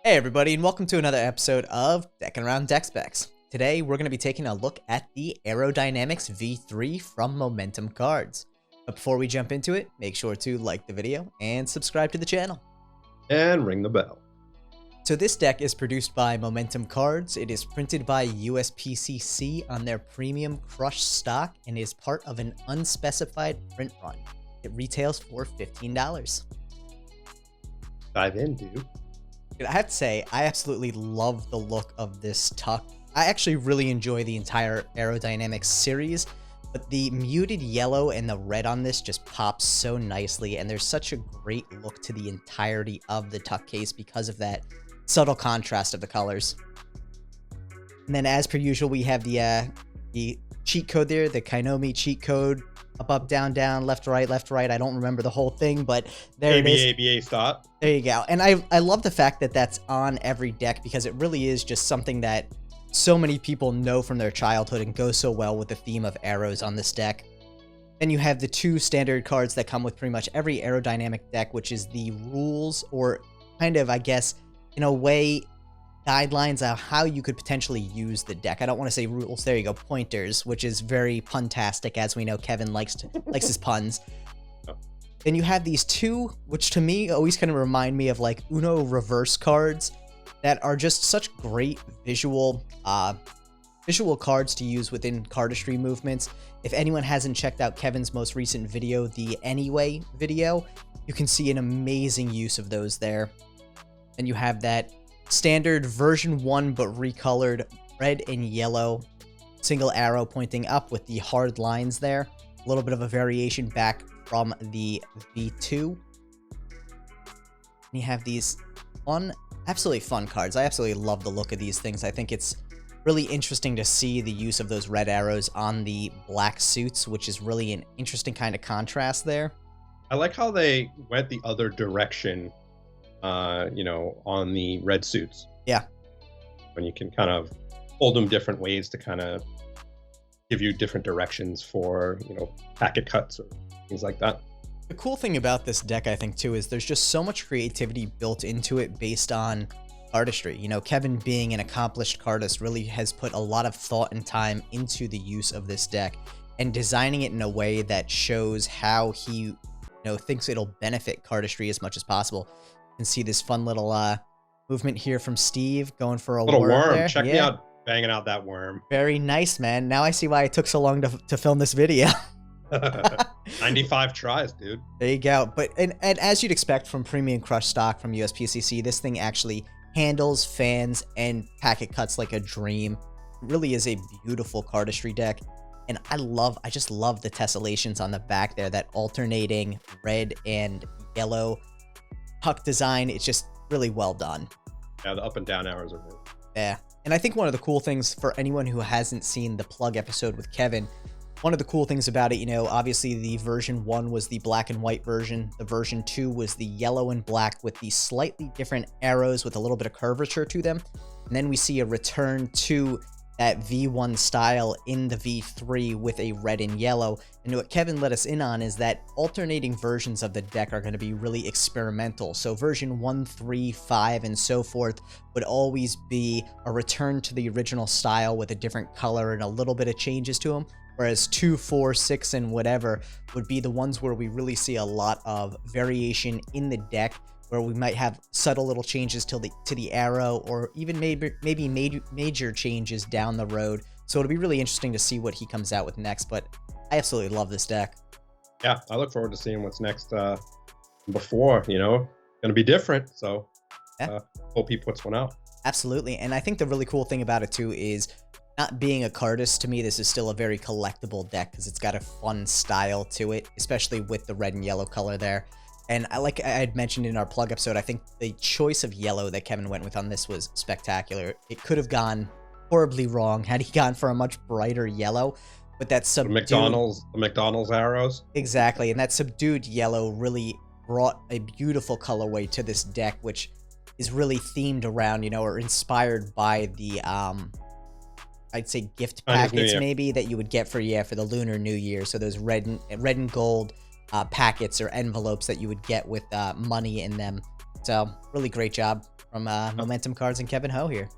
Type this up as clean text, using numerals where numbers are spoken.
Hey everybody, and welcome to another episode of Deckin Around Deck Specs. Today we're going to be taking a look at the ArrowDynamix V3 from Momentum Cards. But before we jump into it, make sure to like the video and subscribe to the channel. And ring the bell. So this deck is produced by Momentum Cards. It is printed by USPCC on their premium crushed stock and is part of an unspecified print run. It retails for $15. Dive in, dude. I have to say, I absolutely love the look of this tuck. I actually really enjoy the entire ArrowDynamix series, but the muted yellow and the red on this just pops so nicely, and there's such a great look to the entirety of the tuck case because of that subtle contrast of the colors. And then as per usual, we have the cheat code there, the Kainomi cheat code. Up, down, down, left, right. I don't remember the whole thing, but there it is. ABA, stop. There you go. And I love the fact that that's on every deck because it really is just something that so many people know from their childhood and goes so well with the theme of arrows on this deck. Then you have the two standard cards that come with pretty much every ArrowDynamic deck, which is the rules, or kind of, I guess, in a way, guidelines on how you could potentially use the deck. I don't want to say rules. There you go, pointers, which is very puntastic, as we know Kevin likes his puns. Oh. Then you have these two, which to me always kind of remind me of like Uno reverse cards that are just such great visual cards to use within cardistry movements. If anyone hasn't checked out Kevin's most recent video, the Anyway video, you can see an amazing use of those there. And you have that standard version 1 but recolored red and yellow single arrow pointing up with the hard lines there. A little bit of a variation back from the V2. And you have these absolutely fun cards. I absolutely love the look of these things. I think it's really interesting to see the use of those red arrows on the black suits, which is really an interesting kind of contrast there. I like how they went the other direction, on the red suits. Yeah. When you can kind of hold them different ways to kind of give you different directions for, packet cuts or things like that. The cool thing about this deck, I think, too, is there's just so much creativity built into it based on cardistry. Kevin, being an accomplished cardist, really has put a lot of thought and time into the use of this deck and designing it in a way that shows how he, thinks it'll benefit cardistry as much as possible. You can see this fun little movement here from Steve going for a little worm. There. Check me out banging out that worm. Very nice, man. Now I see why it took so long to film this video. 95 tries, dude. There you go. But and as you'd expect from premium crush stock from USPCC, this thing actually handles, fans, and packet cuts like a dream. It really is a beautiful cardistry deck. And I just love the tessellations on the back there, that alternating red and yellow tuck design. It's just really well done. Yeah, the up and down arrows are good. Yeah. And I think one of the cool things for anyone who hasn't seen the plug episode with Kevin, one of the cool things about it, obviously the version 1 was the black and white version. The version 2 was the yellow and black with the slightly different arrows with a little bit of curvature to them. And then we see a return to that V1 style in the V3 with a red and yellow. And what Kevin let us in on is that alternating versions of the deck are going to be really experimental. So version 1, 3, 5, and so forth would always be a return to the original style with a different color and a little bit of changes to them. Whereas 2, 4, 6, and whatever would be the ones where we really see a lot of variation in the deck, where we might have subtle little changes to the arrow, or even maybe major changes down the road. So it'll be really interesting to see what he comes out with next, but I absolutely love this deck. Yeah, I look forward to seeing what's next before, going to be different. So yeah. Hope he puts one out. Absolutely. And I think the really cool thing about it too is, not being a cardist, to me, this is still a very collectible deck because it's got a fun style to it, especially with the red and yellow color there. And like I had mentioned in our plug episode, I think the choice of yellow that Kevin went with on this was spectacular. It could have gone horribly wrong had he gone for a much brighter yellow, but that subdued... The McDonald's arrows? Exactly, and that subdued yellow really brought a beautiful colorway to this deck, which is really themed around, or inspired by the, I'd say gift packets maybe that you would get for the Lunar New Year. So those red and gold packets or envelopes that you would get with money in them. So really great job. from Momentum Cards and Kevin Ho here.